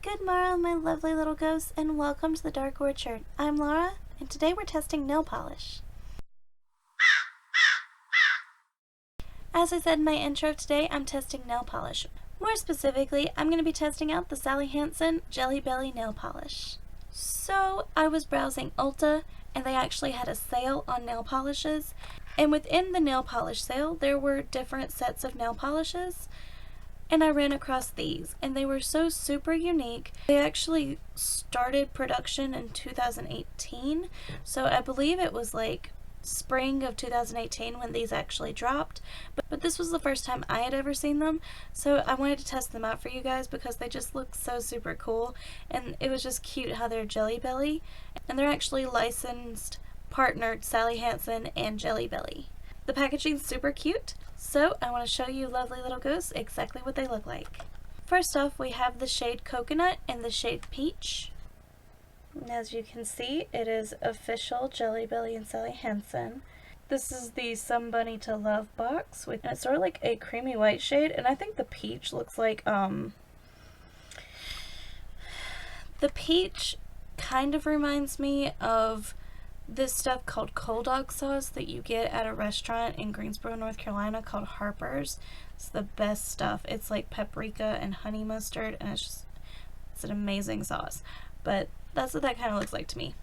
Good morrow, my lovely little ghosts, and welcome to the Dark Orchard. I'm Laura, and today we're testing nail polish. As I said in my intro, today I'm testing nail polish. More specifically, I'm going to be testing out the Sally Hansen Jelly Belly nail polish. So, I was browsing Ulta, and they actually had a sale on nail polishes, and within the nail polish sale, there were different sets of nail polishes. And I ran across these, and they were so super unique. They actually started production in 2018, so I believe it was like spring of 2018 when these actually dropped. But this was the first time I had ever seen them, so I wanted to test them out for you guys because they just look so super cool, and it was just cute how they're Jelly Belly, and they're actually licensed, partnered Sally Hansen and Jelly Belly. The packaging's super cute, so I want to show you lovely little ghosts exactly what they look like. First off, we have the shade Coconut and the shade Peach. And as you can see, it is official Jelly Belly and Sally Hansen. This is the Some Bunny to Love box, and it's sort of like a creamy white shade, and I think the peach looks like, the peach kind of reminds me of this stuff called cold dog sauce that you get at a restaurant in Greensboro, North Carolina called Harper's. It's the best stuff. It's like paprika and honey mustard, and it's an amazing sauce. But that's what that kind of looks like to me.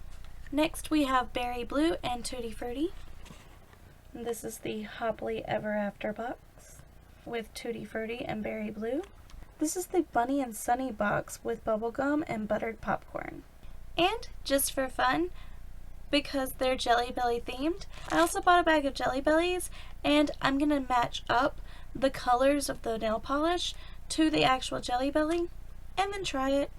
Next we have Berry Blue and Tutti Frutti. And this is the Happily Ever After box with Tutti Frutti and Berry Blue. This is the Bunny and Sunny box with bubblegum and buttered popcorn. And just for fun, because they're Jelly Belly themed, I also bought a bag of Jelly Bellies, and I'm going to match up the colors of the nail polish to the actual Jelly Belly and then try it.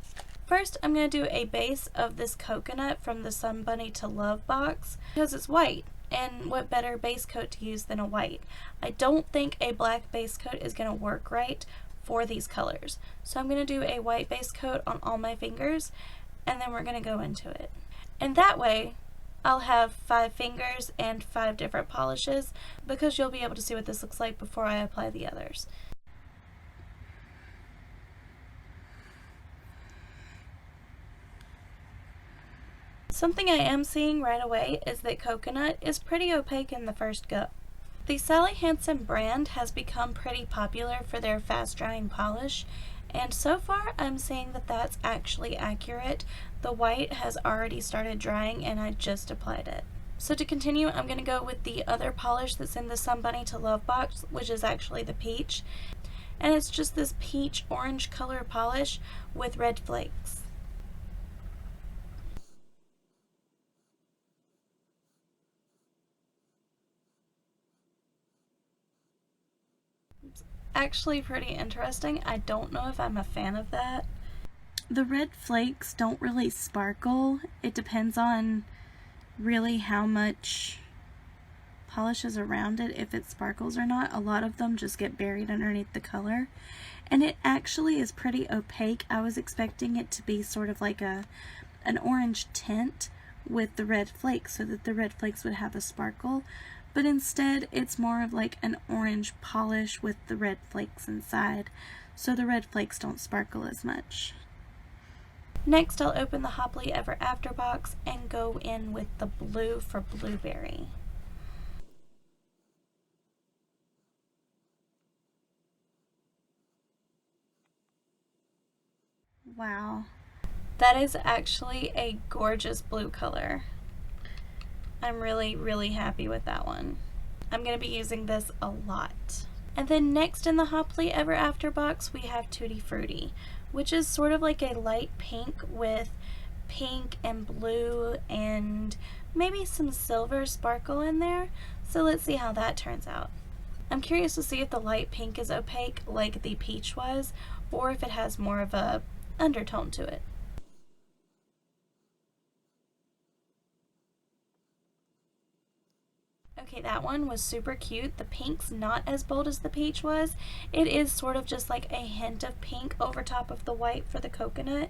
First, I'm going to do a base of this Coconut from the Some Bunny to Love box because it's white, and what better base coat to use than a white. I don't think a black base coat is going to work right for these colors, so I'm going to do a white base coat on all my fingers, and then we're going to go into it. And that way, I'll have 5 fingers and 5 different polishes because you'll be able to see what this looks like before I apply the others. Something I am seeing right away is that Coconut is pretty opaque in the first go. The Sally Hansen brand has become pretty popular for their fast drying polish, and so far I'm seeing that that's actually accurate. The white has already started drying and I just applied it. So to continue, I'm going to go with the other polish that's in the Some Bunny to Love box, which is actually the peach. And it's just this peach orange color polish with red flakes. It's actually pretty interesting. I don't know if I'm a fan of that. The red flakes don't really sparkle. It depends on really how much polish is around it, if it sparkles or not. A lot of them just get buried underneath the color. And it actually is pretty opaque. I was expecting it to be sort of like an orange tint with the red flakes so that the red flakes would have a sparkle. But instead, it's more of like an orange polish with the red flakes inside. So the red flakes don't sparkle as much. Next, I'll open the Happily Ever After box and go in with the blue for Blueberry. Wow, that is actually a gorgeous blue color. I'm really happy with that one. I'm going to be using this a lot. And then next in the Happily Ever After box, we have Tutti Frutti, which is sort of like a light pink with pink and blue and maybe some silver sparkle in there. So let's see how that turns out. I'm curious to see if the light pink is opaque like the peach was, or if it has more of a undertone to it. Okay, that one was super cute. The pink's not as bold as the peach was. It is sort of just like a hint of pink over top of the white for the Coconut.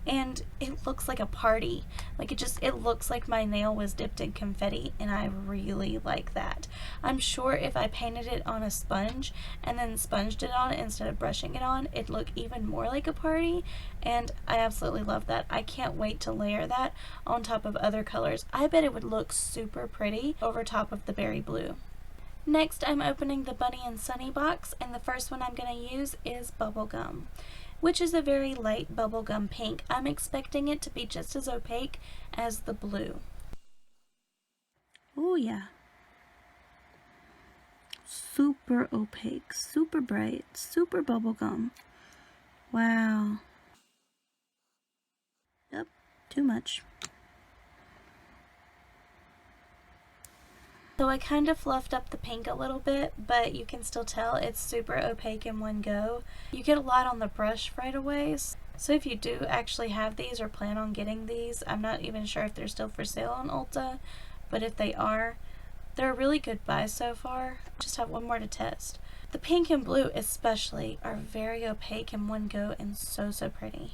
and it looks like a party. Like it looks like my nail was dipped in confetti, and I really like that. I'm sure if I painted it on a sponge and then sponged it on instead of brushing it on, it'd look even more like a party, and I absolutely love that. I can't wait to layer that on top of other colors. I bet it would look super pretty over top of the berry blue. Next, I'm opening the Bunny and Sunny box, and the first one I'm going to use is Bubblegum, which is a very light bubblegum pink. I'm expecting it to be just as opaque as the blue. Oh yeah. Super opaque, super bright, super bubblegum. Wow. Yep, too much. So I kind of fluffed up the pink a little bit, but you can still tell it's super opaque in one go. You get a lot on the brush right away. So if you do actually have these or plan on getting these, I'm not even sure if they're still for sale on Ulta, but if they are, they're a really good buy so far. I just have one more to test. The pink and blue especially are very opaque in one go and so pretty.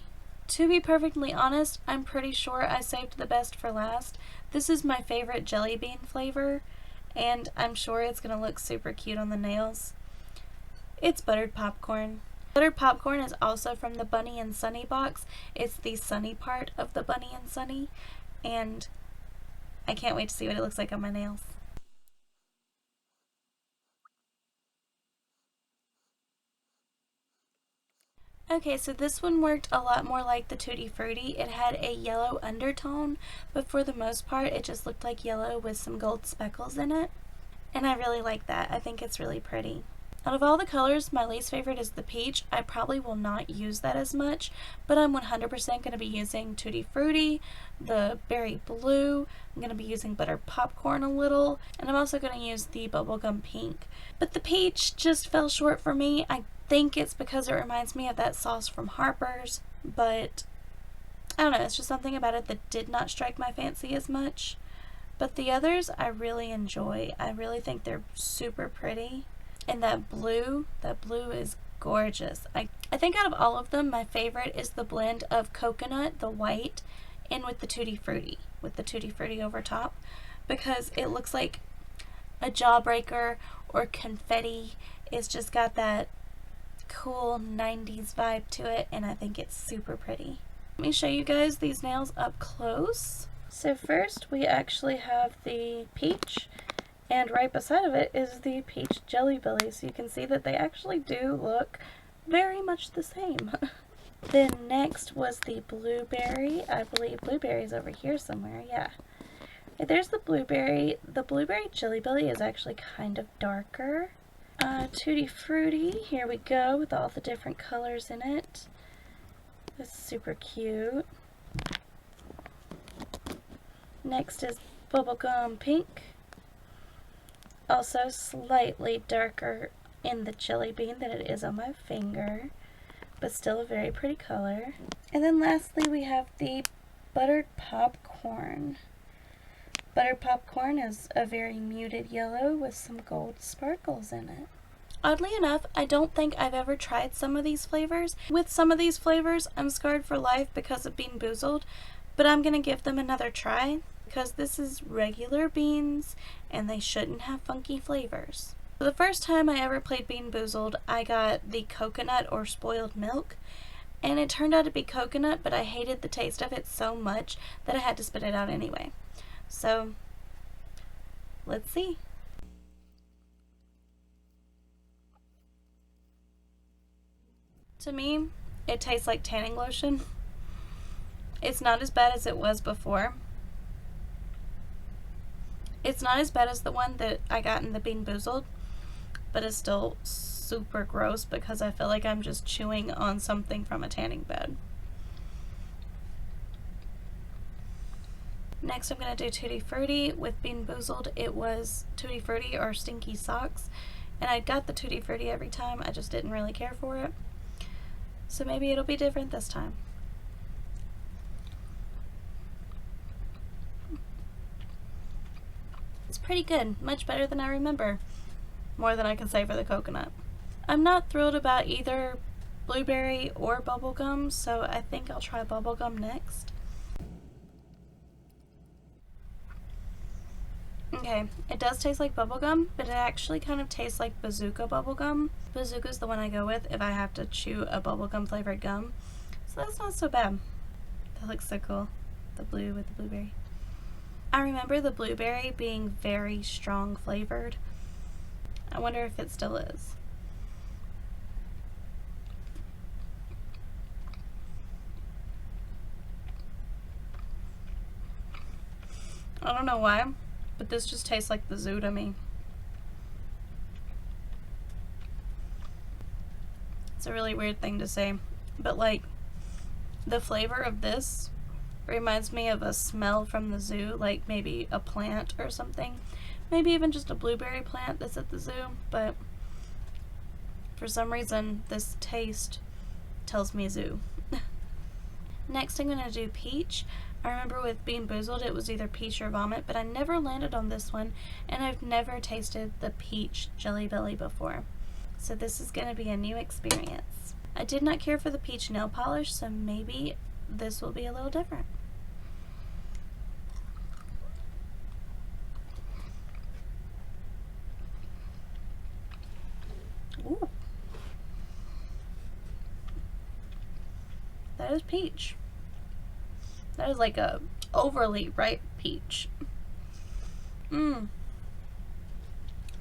To be perfectly honest, I'm pretty sure I saved the best for last. This is my favorite jelly bean flavor, and I'm sure it's going to look super cute on the nails. It's buttered popcorn. Buttered popcorn is also from the Bunny and Sunny box. It's the sunny part of the Bunny and Sunny, and I can't wait to see what it looks like on my nails. Okay, so this one worked a lot more like the Tutti Frutti. It had a yellow undertone, but for the most part it just looked like yellow with some gold speckles in it. And I really like that. I think it's really pretty. Out of all the colors, my least favorite is the peach. I probably will not use that as much, but I'm 100% going to be using Tutti Frutti, the berry blue, I'm going to be using buttered popcorn a little, and I'm also going to use the bubblegum pink. But the peach just fell short for me. I think it's because it reminds me of that sauce from Harper's, but I don't know, it's just something about it that did not strike my fancy as much. But the others I really enjoy. I really think they're super pretty. And that blue is gorgeous. I think out of all of them, my favorite is the blend of coconut, the white, and with the Tutti Frutti, over top, because it looks like a jawbreaker or confetti. It's just got that cool 90s vibe to it, and I think it's super pretty. Let me show you guys these nails up close. So first we actually have the peach, and right beside of it is the peach Jelly Belly, so you can see that they actually do look very much the same. Then next was the blueberry. I believe blueberry's over here somewhere, yeah. There's the blueberry. The blueberry Jelly Belly is actually kind of darker. Tutti Frutti, here we go with all the different colors in it. It's super cute. Next is bubblegum pink. Also slightly darker in the jelly bean than it is on my finger, but still a very pretty color. And then lastly we have the buttered popcorn. Buttered popcorn is a very muted yellow with some gold sparkles in it. Oddly enough, I don't think I've ever tried some of these flavors. With some of these flavors, I'm scarred for life because of Bean Boozled, but I'm going to give them another try because this is regular beans and they shouldn't have funky flavors. So the first time I ever played Bean Boozled, I got the coconut or spoiled milk, and it turned out to be coconut, but I hated the taste of it so much that I had to spit it out anyway. So, let's see. To me, it tastes like tanning lotion. It's not as bad as it was before. It's not as bad as the one that I got in the Bean Boozled, but it's still super gross because I feel like I'm just chewing on something from a tanning bed. Next I'm going to do Tutti Frutti. With Bean Boozled, it was Tutti Frutti or Stinky Socks, and I got the Tutti Frutti every time. I just didn't really care for it. So maybe it'll be different this time. It's pretty good, much better than I remember. More than I can say for the coconut. I'm not thrilled about either blueberry or bubblegum, so I think I'll try bubblegum next. Okay, it does taste like bubblegum, but it actually kind of tastes like Bazooka bubblegum. Bazooka's the one I go with if I have to chew a bubblegum flavored gum. So that's not so bad. That looks so cool. The blue with the blueberry. I remember the blueberry being very strong flavored. I wonder if it still is. I don't know why, but this just tastes like the zoo to me. It's a really weird thing to say, but like the flavor of this reminds me of a smell from the zoo, like maybe a plant or something. Maybe even just a blueberry plant that's at the zoo, but for some reason this taste tells me zoo. Next I'm going to do peach. I remember with Bean Boozled it was either peach or vomit, but I never landed on this one, and I've never tasted the peach Jelly Belly before. So this is going to be a new experience. I did not care for the peach nail polish, so maybe this will be a little different. Ooh. That is peach. That is like a overly ripe peach.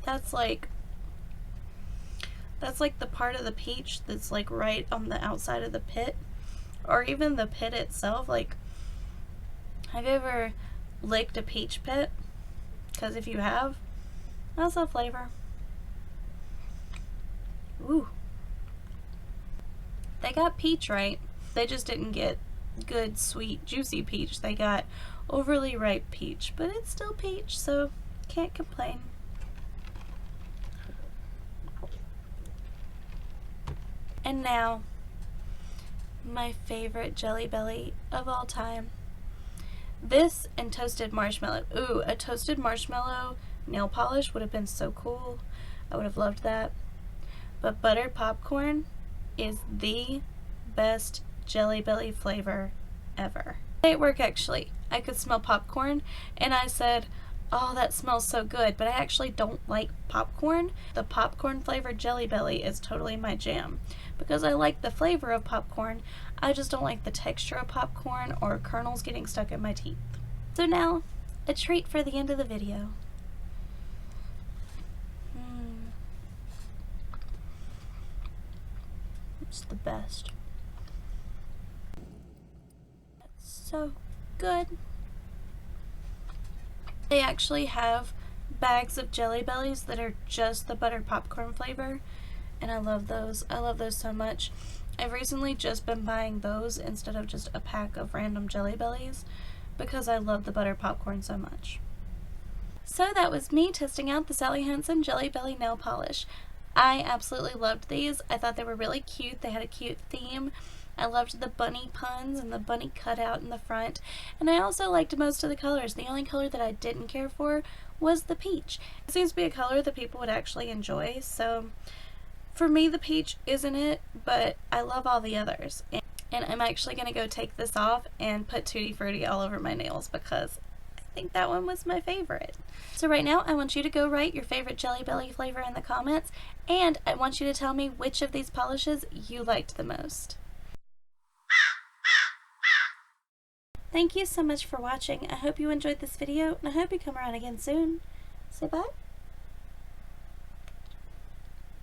That's like the part of the peach that's like right on the outside of the pit, or even the pit itself. Like, have you ever licked a peach pit? Because if you have, that's the flavor. Ooh. They got peach right. They just didn't get good, sweet, juicy peach. They got overly ripe peach, but it's still peach, so can't complain. And now, my favorite Jelly Belly of all time. This and toasted marshmallow. Ooh, a toasted marshmallow nail polish would have been so cool. I would have loved that. But buttered popcorn is the best Jelly Belly flavor ever. At work, actually, I could smell popcorn, and I said, oh, that smells so good, but I actually don't like popcorn. The popcorn flavored Jelly Belly is totally my jam, because I like the flavor of popcorn. I just don't like the texture of popcorn or kernels getting stuck in my teeth. So now, a treat for the end of the video. It's the best. It's so good. They actually have bags of Jelly Bellies that are just the buttered popcorn flavor, and I love those. I love those so much. I've recently just been buying those instead of just a pack of random Jelly Bellies because I love the buttered popcorn so much. So that was me testing out the Sally Hansen Jelly Belly nail polish. I absolutely loved these. I thought they were really cute. They had a cute theme. I loved the bunny puns and the bunny cutout in the front. And I also liked most of the colors. The only color that I didn't care for was the peach. It seems to be a color that people would actually enjoy. So for me, the peach isn't it, but I love all the others. And I'm actually going to go take this off and put Tutti Frutti all over my nails because I think that one was my favorite. So right now I want you to go write your favorite Jelly Belly flavor in the comments, and I want you to tell me which of these polishes you liked the most. Thank you so much for watching. I hope you enjoyed this video, and I hope you come around again soon. Say bye.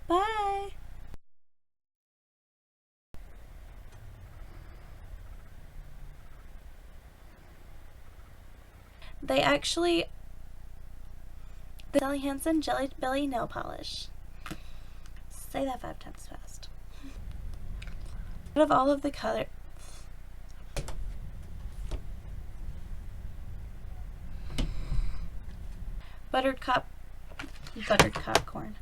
Bye. They actually, the Sally Hansen Jelly Belly nail polish. Say that 5 times fast. Out of all of the color, buttered popcorn.